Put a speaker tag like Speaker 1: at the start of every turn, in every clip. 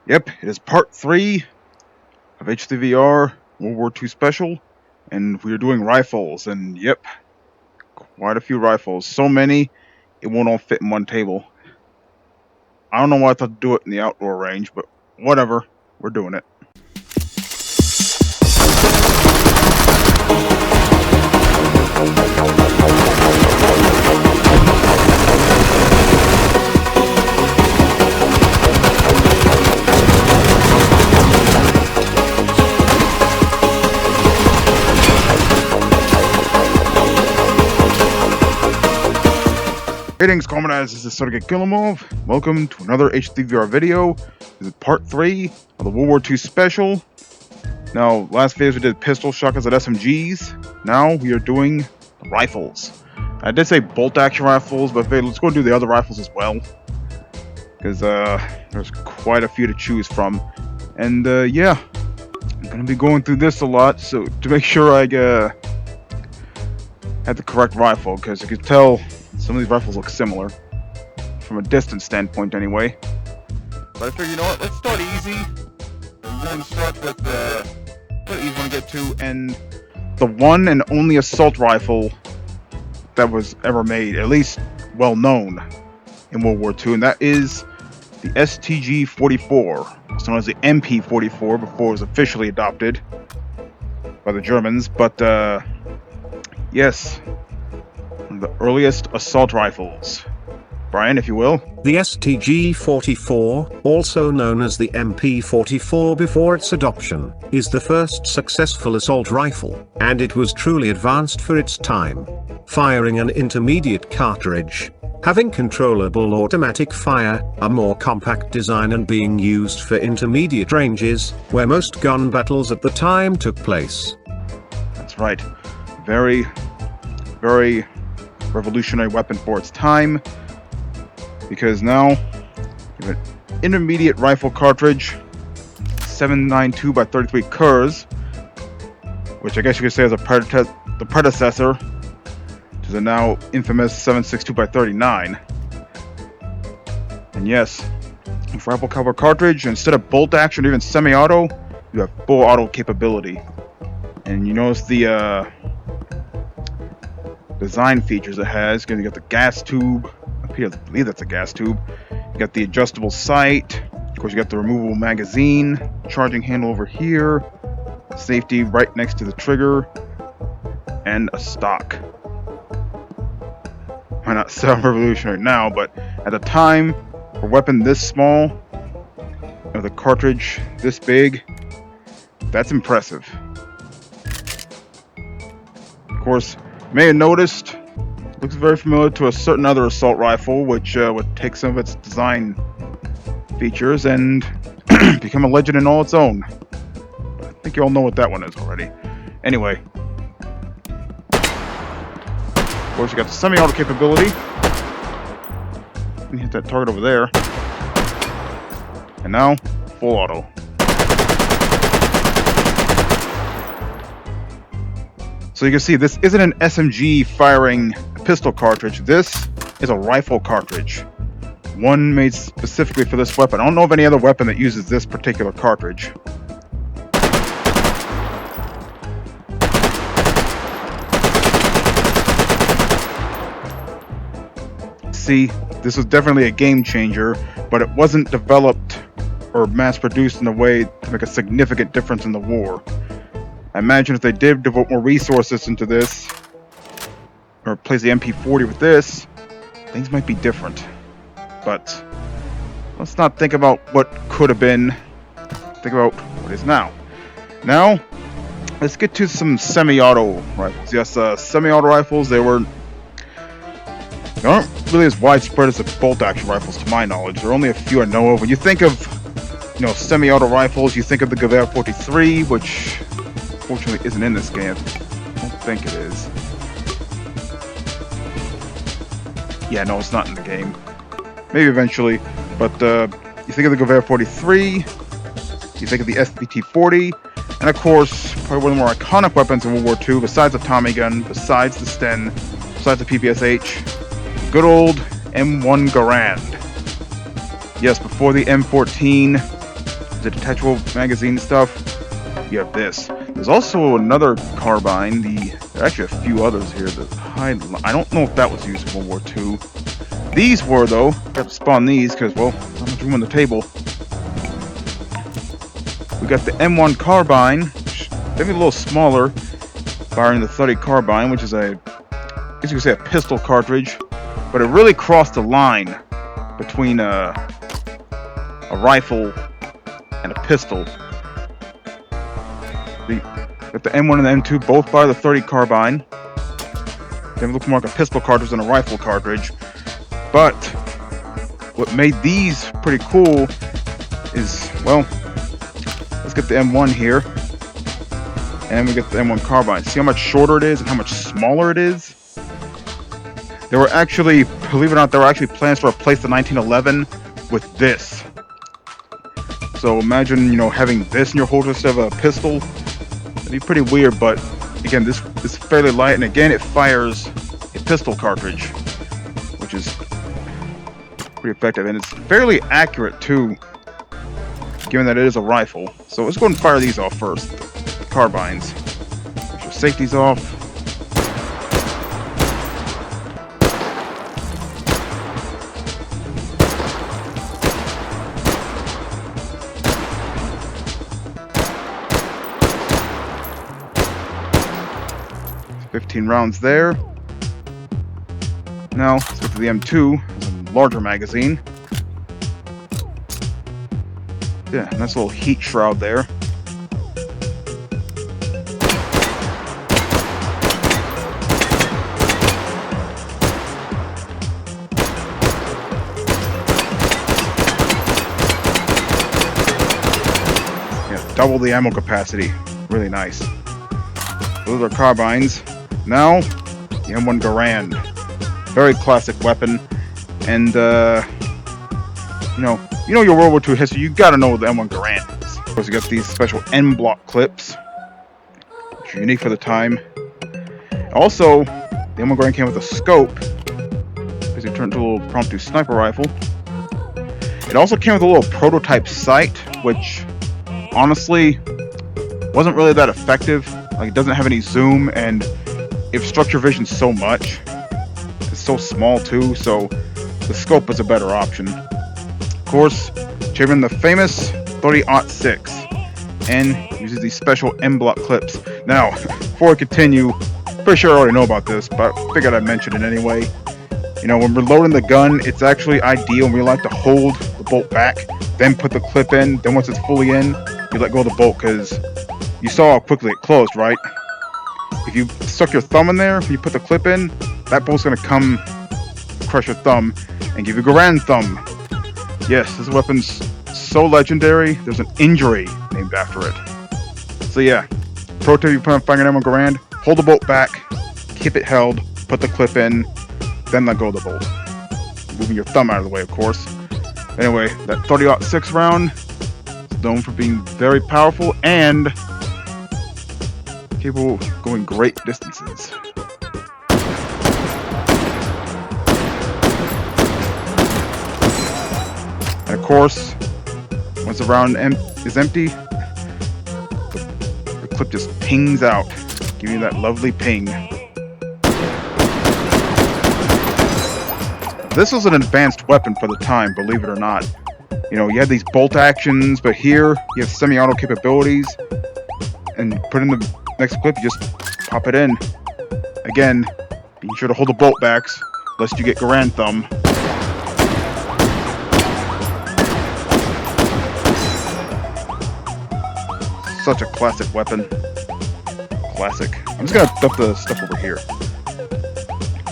Speaker 1: Yep, it is part 3 of H3VR World War II Special, and we are doing rifles, and yep, quite a few rifles. So many, it won't all fit in one table. I don't know why I thought to do it in the outdoor range, but whatever, we're doing it. Greetings, comrades, this is Sergei Kilimov. Welcome to another H3VR video. This is part 3 of the World War II Special. Now, last videos we did pistol, shotguns, and SMGs. Now we are doing rifles. I did say bolt-action rifles, but let's go do the other rifles as well. Because there's quite a few to choose from. And yeah, I'm going to be going through this a lot, so to make sure I had the correct rifle, because you can tell some of these rifles look similar, from a distance standpoint anyway. But I figured, you know what, let's start easy. We're going to start with the easy one to get to, and the one and only assault rifle that was ever made, at least well known in World War II, and that is the STG-44, also known as the MP-44 before it was officially adopted by the Germans. But yes, the earliest assault rifles. Brian, if you will.
Speaker 2: The STG-44, also known as the MP-44 before its adoption, is the first successful assault rifle, and it was truly advanced for its time. Firing an intermediate cartridge, having controllable automatic fire, a more compact design, and being used for intermediate ranges, where most gun battles at the time took place.
Speaker 1: That's right. Very, very revolutionary weapon for its time, because now you have an intermediate rifle cartridge, 7.92 by 33 Kurz, which I guess you could say is the predecessor to the now infamous 7.62 by 39. And yes, with rifle caliber cartridge, instead of bolt action or even semi-auto, you have full auto capability. And you notice the design features it has, because you got the gas tube. I believe that's a gas tube. You got the adjustable sight. Of course, you got the removable magazine, charging handle over here, safety right next to the trigger, and a stock. Might not sound revolutionary now, but at the time, for a weapon this small, with a cartridge this big, that's impressive. Of course, you may have noticed, looks very familiar to a certain other assault rifle, which would take some of its design features and become a legend in all its own. But I think you all know what that one is already. Anyway, of course, you got the semi-auto capability. You can hit that target over there. And now, full auto. So you can see this isn't an SMG firing pistol cartridge. This is a rifle cartridge. One made specifically for this weapon. I don't know of any other weapon that uses this particular cartridge. See, this was definitely a game changer, but it wasn't developed or mass produced in a way to make a significant difference in the war. I imagine if they did devote more resources into this, or replace the MP-40 with this, things might be different. But let's not think about what could have been. Think about what is now. Now, let's get to some semi-auto rifles. Yes, semi-auto rifles, they aren't really as widespread as the bolt-action rifles, to my knowledge. There are only a few I know of. When you think of, semi-auto rifles, you think of the Garand 43, which unfortunately isn't in this game. I don't think it is. Yeah, no, it's not in the game. Maybe eventually, but you think of the Garand 43, you think of the SVT-40, and of course, probably one of the more iconic weapons in World War II, besides the Tommy gun, besides the Sten, besides the PPSH, good old M1 Garand. Yes, before the M14, the detachable magazine stuff, you have this. There's also another carbine, there are actually a few others here that hide. I don't know if that was used in World War II. These were, though. Got to spawn these because, well, not much room on the table. We got the M1 carbine, maybe a little smaller, firing the 30 carbine, which is I guess you could say a pistol cartridge, but it really crossed the line between a rifle and a pistol. Got the M1 and the M2 both fire the 30 carbine. They look more like a pistol cartridge than a rifle cartridge. But what made these pretty cool is, well, let's get the M1 here, and then we get the M1 carbine. See how much shorter it is and how much smaller it is? There were actually, believe it or not, there were actually plans to replace the 1911 with this. So imagine, you know, having this in your holster instead of a pistol. That'd be pretty weird, but again, this is fairly light, and again, it fires a pistol cartridge, which is pretty effective, and it's fairly accurate too, given that it is a rifle. So let's go ahead and fire these off first. The carbines. Make sure safety's off. $15 rounds there. Now let's go to the M2. It's a larger magazine. Yeah, nice little heat shroud there. Yeah, double the ammo capacity. Really nice. Those are carbines. Now, the M1 Garand. Very classic weapon. And, you know your World War II history, you gotta know what the M1 Garand is. Of course, you got these special N-block clips, which are unique for the time. Also, the M1 Garand came with a scope, because it turned into a little Proteus sniper rifle. It also came with a little prototype sight, which, honestly, wasn't really that effective. Like, it doesn't have any zoom, and it obstructs your vision so much. It's so small, too, so the scope was a better option. Of course, Chevron the famous 30-06, and uses these special M-block clips. Now, before I continue, pretty sure I already know about this, but I figured I'd mention it anyway. You know, when we're loading the gun, it's actually ideal, and we like to hold the bolt back, then put the clip in, then once it's fully in, you let go of the bolt, because you saw how quickly it closed, right? If you stuck your thumb in there, when you put the clip in, that bolt's gonna come crush your thumb and give you a Garand thumb. Yes, this weapon's so legendary, there's an injury named after it. So yeah, pro tip, you plan on firing an M1 Garand, hold the bolt back, keep it held, put the clip in, then let go of the bolt. Moving your thumb out of the way, of course. Anyway, that 30-06 round is known for being very powerful and capable of going great distances. And of course, once the round is empty, the clip just pings out, giving you that lovely ping. This was an advanced weapon for the time, believe it or not. You know, you had these bolt actions, but here you have semi-auto capabilities, and put in the next clip, you just pop it in. Again, being sure to hold the bolt backs, lest you get Garand thumb. Such a classic weapon. Classic. I'm just gonna dump the stuff over here.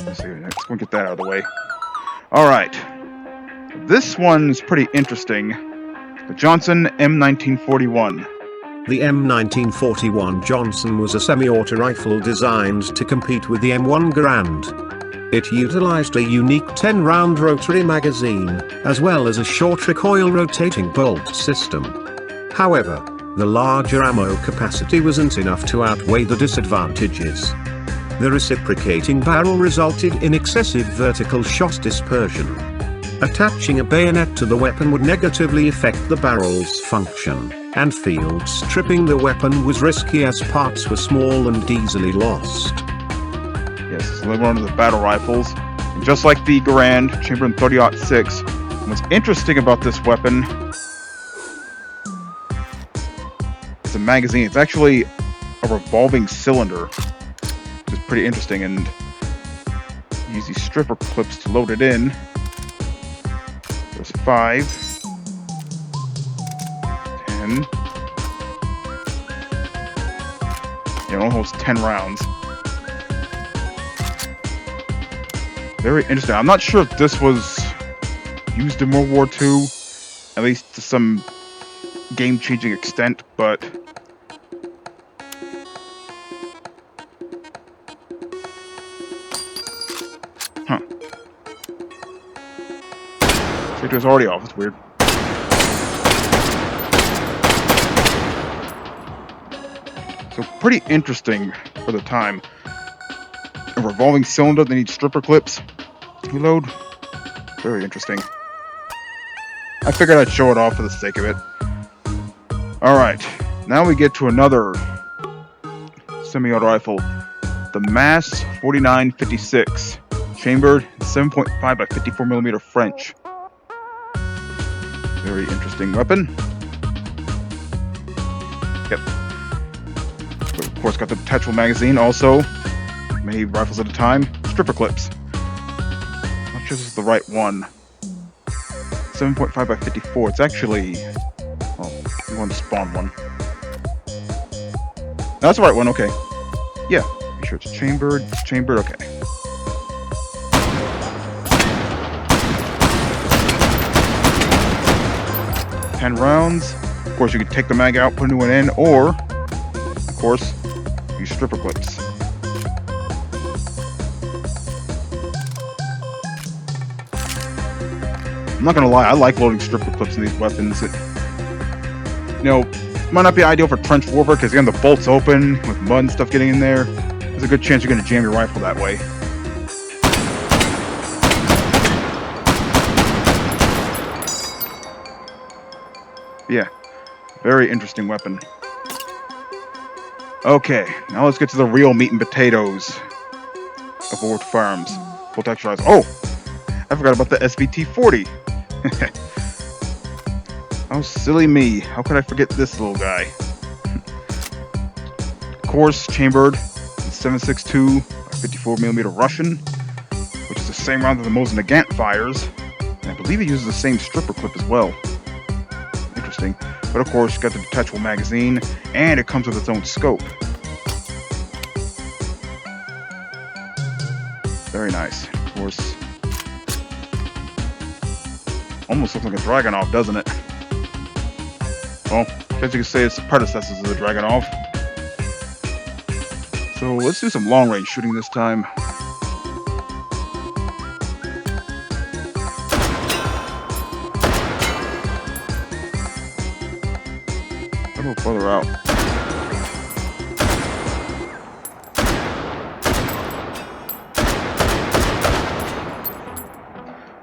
Speaker 1: Let's see, let's go get that out of the way. Alright. This one's pretty interesting. The Johnson M1941.
Speaker 2: The M1941 Johnson was a semi-auto rifle designed to compete with the M1 Garand. It utilized a unique 10-round rotary magazine, as well as a short recoil rotating bolt system. However, the larger ammo capacity wasn't enough to outweigh the disadvantages. The reciprocating barrel resulted in excessive vertical shot dispersion. Attaching a bayonet to the weapon would negatively affect the barrel's function, and field stripping the weapon was risky as parts were small and easily lost.
Speaker 1: Yes, so we're on to the battle rifles. And just like the Garand, chamber in 30-06, what's interesting about this weapon is the magazine. It's actually a revolving cylinder, which is pretty interesting, and use these stripper clips to load it in. There's 5, 10, almost 10 rounds. Very interesting. I'm not sure if this was used in World War II, at least to some game-changing extent, but Sector's already off. It's weird. So pretty interesting for the time. A revolving cylinder that needs stripper clips. Reload. Very interesting. I figured I'd show it off for the sake of it. Alright. Now we get to another semi-auto rifle. The Mass 4956. Chambered 7.5 by 54mm French. Very interesting weapon. Yep. So of course, got the detachable magazine. Also, many rifles at a time. Stripper clips. Not sure this is the right one. 7.5 by 54. It's actually. Oh, I'm going to spawn one. No, that's the right one. Okay. Yeah. Be sure it's chambered. It's chambered. Okay. $10 rounds. Of course, you can take the mag out, put a new one in, or, of course, use stripper clips. I'm not gonna lie, I like loading stripper clips in these weapons. It, might not be ideal for trench warfare because again, the bolt's open with mud and stuff getting in there. There's a good chance you're gonna jam your rifle that way. Yeah, very interesting weapon. Okay, now let's get to the real meat and potatoes of World Firearms. Full texturized. Oh, I forgot about the SVT-40. Oh, silly me. How could I forget this little guy? Of course, chambered 7.62 54mm Russian, which is the same round that the mosin-nagant fires. And I believe it uses the same stripper clip as well. Interesting. But of course, you got the detachable magazine, and it comes with its own scope. Very nice. Of course. Almost looks like a Dragunov, doesn't it? Well, I guess you could say it's the predecessors of the Dragunov. So let's do some long-range shooting this time. A little further out.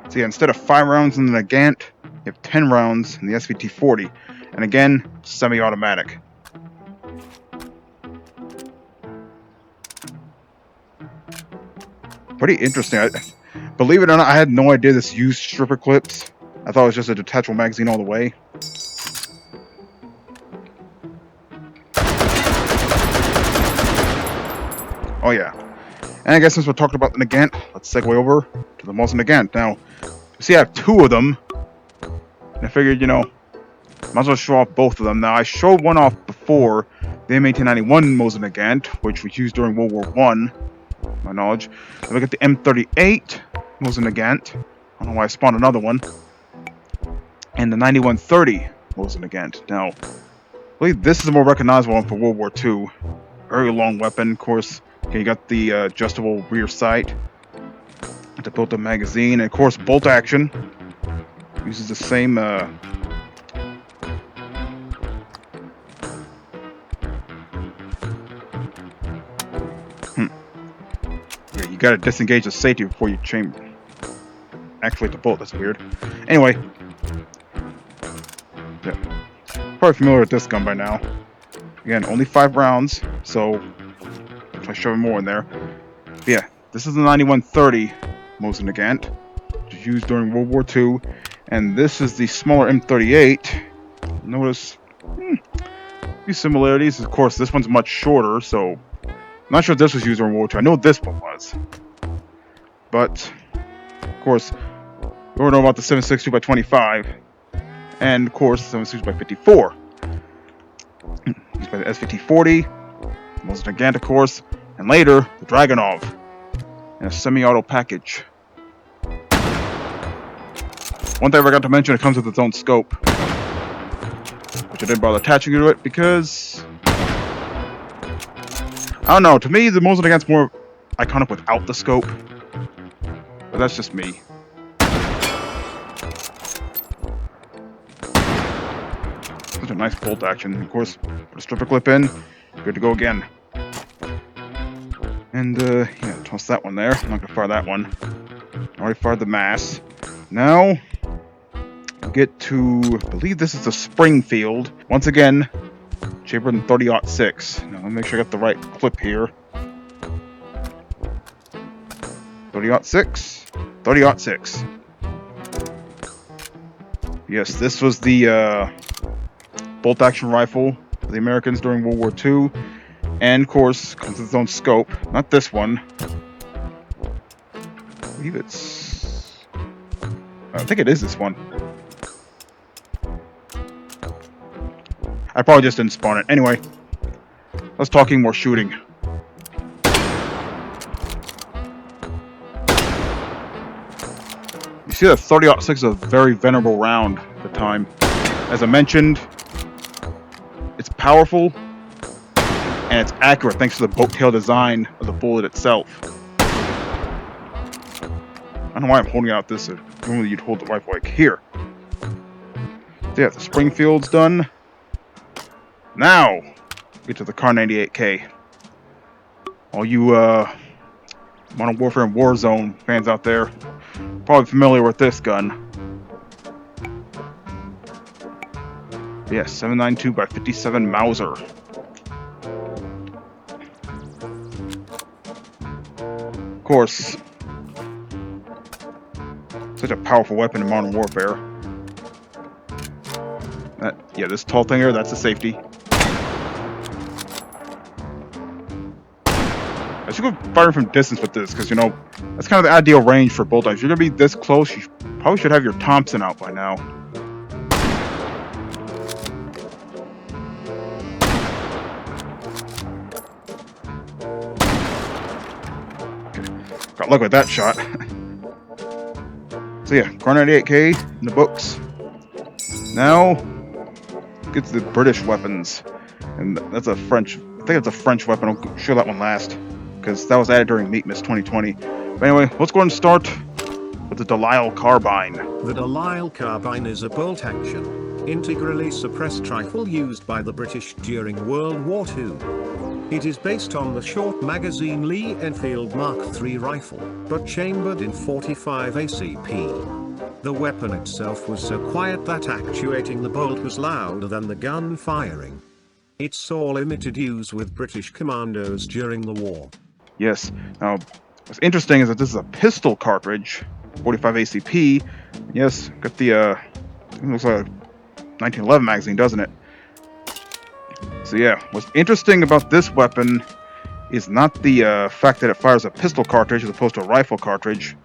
Speaker 1: So yeah, instead of 5 rounds in the Nagant, you have 10 rounds in the SVT-40. And again, semi-automatic. Pretty interesting. Believe it or not, I had no idea this used stripper clips. I thought it was just a detachable magazine all the way. Oh yeah. And I guess since we're talking about the Nagant, let's segue over to the mosin-nagant. Now, you see I have 2 of them. And I figured, might as well show off both of them. Now, I showed one off before, the M1891 mosin-nagant, which was used during World War I, to my knowledge. Then we got the M38 mosin-nagant. I don't know why I spawned another one. And the 9130 mosin-nagant. Now, I believe this is the more recognizable one for World War II. Very long weapon, of course. Okay, you got the adjustable rear sight to build the magazine, and of course, bolt action. Uses the same. Yeah, you gotta disengage the safety before you chamber. actuate the bullet. That's weird. Anyway. Yeah. Probably familiar with this gun by now. Again, only 5 rounds, so I'll try shoving more in there. But yeah, this is the 9130 mosin-nagant, which was used during World War II, and this is the smaller M38. Notice few similarities. Of course, this one's much shorter, so I'm not sure if this was used during World War II. I know this one was, but of course, we don't know about the 7.62 by 25, and of course, 7.62 by 54. Used by the S5040, mosin-nagant, of course, and later the Dragunov in a semi-auto package. One thing I forgot to mention: it comes with its own scope, which I didn't bother attaching to it because I don't know. To me, the mosin-nagant's more iconic without the scope, but that's just me. Such a nice bolt action. Of course, put a stripper clip in, good to go again. And yeah, toss that one there. I'm not gonna fire that one. Already fired the mass. Now get to, I believe this is the Springfield. Once again, cheaper than 30-06. Now let me make sure I got the right clip here. 30-06. 30-06. Yes, this was the bolt action rifle for the Americans during World War II. And of course, comes with its own scope. Not this one. I believe it's, I think it is this one. I probably just didn't spawn it. Anyway, let's talking more shooting. You see that 30-06 is a very venerable round at the time. As I mentioned, it's powerful and it's accurate thanks to the boat tail design of the bullet itself. I don't know why I'm holding out this. Normally you'd hold the rifle like here. So yeah, the Springfield's done. Now, get to the Kar 98K. All you Modern Warfare and Warzone fans out there, probably familiar with this gun. Yes, 7.92 by 57 Mauser. Of course, such a powerful weapon in Modern Warfare. Yeah, this tall thing here, that's a safety. I should go firing from distance with this, because, you know, that's kind of the ideal range for bolt action. If you're going to be this close, you probably should have your Thompson out by now. Okay. Got luck with that shot. So yeah, Kar 98K in the books. Now, get to the British weapons. And that's a French, I think it's a French weapon. I'll show that one last, because that was added during Meatmas 2020. But anyway, let's go ahead and start with the Delisle Carbine.
Speaker 2: The Delisle Carbine is a bolt-action, integrally suppressed rifle used by the British during World War II. It is based on the short magazine lee-enfield Mark III rifle, but chambered in 45 ACP. The weapon itself was so quiet that actuating the bolt was louder than the gun firing. It saw limited use with British commandos during the war.
Speaker 1: Yes. Now, what's interesting is that this is a pistol cartridge, 45 ACP. Yes, got the, it looks like a 1911 magazine, doesn't it? So yeah, what's interesting about this weapon is not the fact that it fires a pistol cartridge as opposed to a rifle cartridge,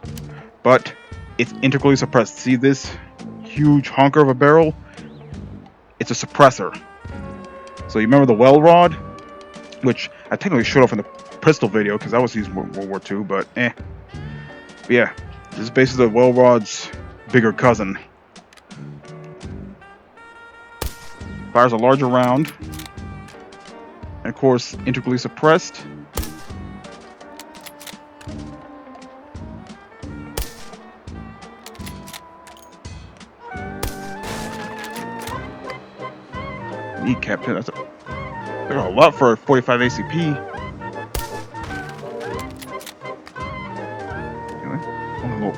Speaker 1: but it's integrally suppressed. See this huge honker of a barrel? It's a suppressor. So you remember the well rod, which I technically showed off in the pistol video because that was used in World War II, but But yeah, this is basically the well rod's bigger cousin. Fires a larger round, and of course, integrally suppressed. Kneecap pin, that's a lot for a 45 ACP. Anyway, a little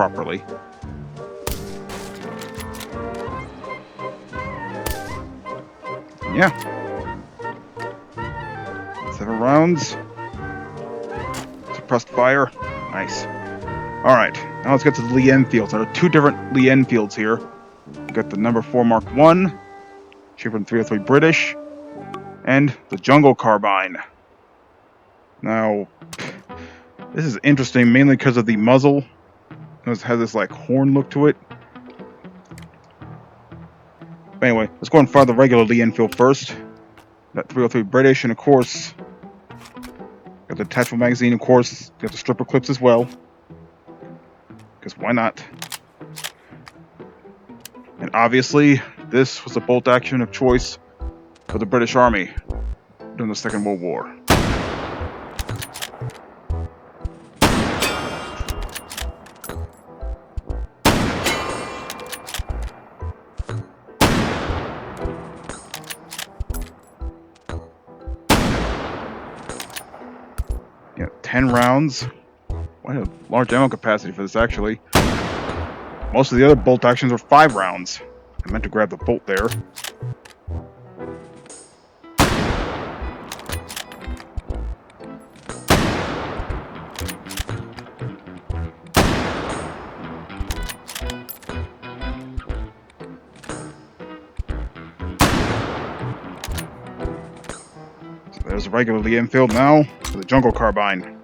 Speaker 1: properly. Yeah. 7 rounds. Suppressed fire. Nice. Alright, now let's get to the lee-enfields. There are 2 different lee-enfields here. We got the number 4 Mark 1, cheaper than 303 British, and the Jungle Carbine. Now, this is interesting mainly because of the muzzle. It has this like horn look to it. But anyway, let's go and fire the regular lee-enfield first. Got 303 British, and of course, got the detachable magazine, of course, got the stripper clips as well. Because why not? And obviously, this was the bolt action of choice for the British Army during the Second World War. Yeah, 10 rounds. Quite a large ammo capacity for this, actually. Most of the other bolt actions are 5 rounds. I meant to grab the bolt there. So there's a regular lee-enfield now for the Jungle Carbine.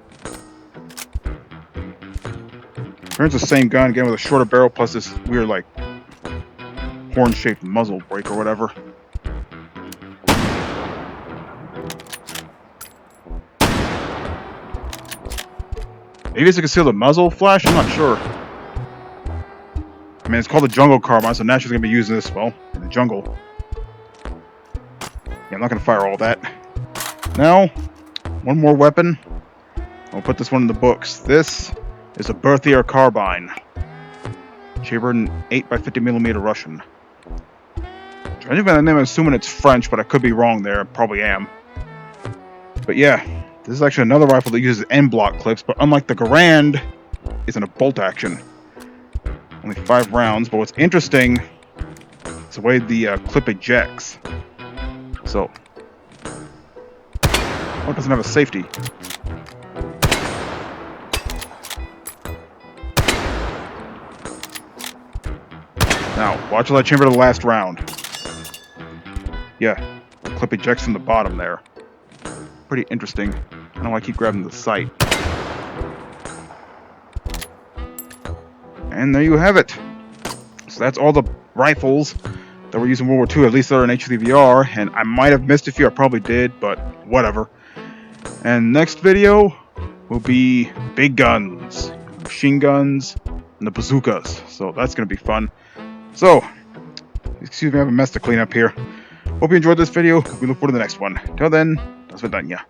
Speaker 1: It's the same gun, again with a shorter barrel plus this weird, like, horn-shaped muzzle brake or whatever. Maybe it's to conceal the muzzle flash? I'm not sure. I mean, it's called the Jungle Carbine, so naturally it's going to be using this, well, in the jungle. Yeah, I'm not going to fire all that. Now, one more weapon. I'll put this one in the books. This is a Birthier carbine. Cheaper than 8x50mm Russian. Judging by the name, I'm assuming it's French, but I could be wrong there. I probably am. But yeah, this is actually another rifle that uses end-block clips, but unlike the Garand, isn't a bolt action. Only 5 rounds, but what's interesting is the way the clip ejects. So, oh, it doesn't have a safety. Now, watch till I chamber the last round. Yeah, the clip ejects from the bottom there. Pretty interesting. I don't know why I keep grabbing the sight. And there you have it. So that's all the rifles that were used in World War II, at least they're in H3VR, and I might have missed a few, I probably did, but whatever. And next video will be big guns, machine guns, and the bazookas, so that's going to be fun. So, excuse me, I have a mess to clean up here. Hope you enjoyed this video. We look forward to the next one. Till then, das vidania.